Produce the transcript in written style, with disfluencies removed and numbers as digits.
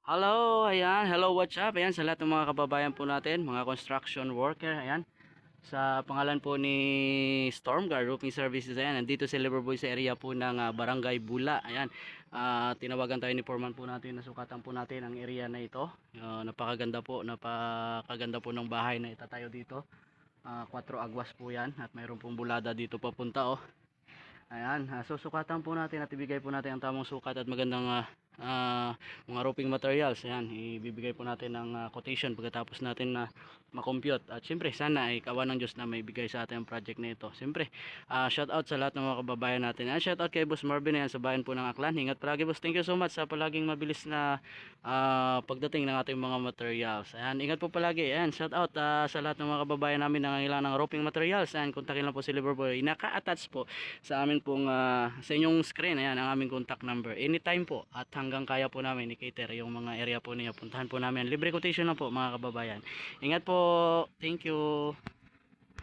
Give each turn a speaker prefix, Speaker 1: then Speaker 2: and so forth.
Speaker 1: Hello, ayan. Hello, what's up? Ayan, sa lahat ng mga kababayan po natin, mga construction worker, ayan. Sa pangalan po ni Stormguard Roofing Services, ayan. Nandito si Liverpool sa area po ng Barangay Bula, ayan. Tinawagan tayo ni Foreman po natin, nasukatan po natin ang area na ito. Napakaganda po ng bahay na itatayo dito. 4 agwas po yan at mayroon pong bulada dito papunta, oh. Ayan, susukatan po natin at ibigay po natin ang tamang sukat at magandang mga roofing materials. Ayan, ibibigay po natin ng quotation pagkatapos natin na makompute. At siyempre, sana ay kawan ng Diyos na may bigay sa atin ang project na ito. Siyempre, shout out sa lahat ng mga kababayan natin. Ayan, shout out kay Boss Marvin, ayan, sa bayan po ng Aklan. Ingat palagi, Boss. Thank you so much sa palaging mabilis na pagdating ng ating mga materials. Ayan, ingat po palagi. Ayan, shout out sa lahat ng mga kababayan namin na nangangailangan ng roofing materials. Ayan, kontakin lang po si Liverpool. Naka-attach po sa amin pong sa inyong screen, ayan ang aming contact number. Anytime po at hanggang kaya po namin i-cater yung mga area po niya. Puntahan po namin. Libre quotation lang po mga kababayan. Ingat po. Thank you.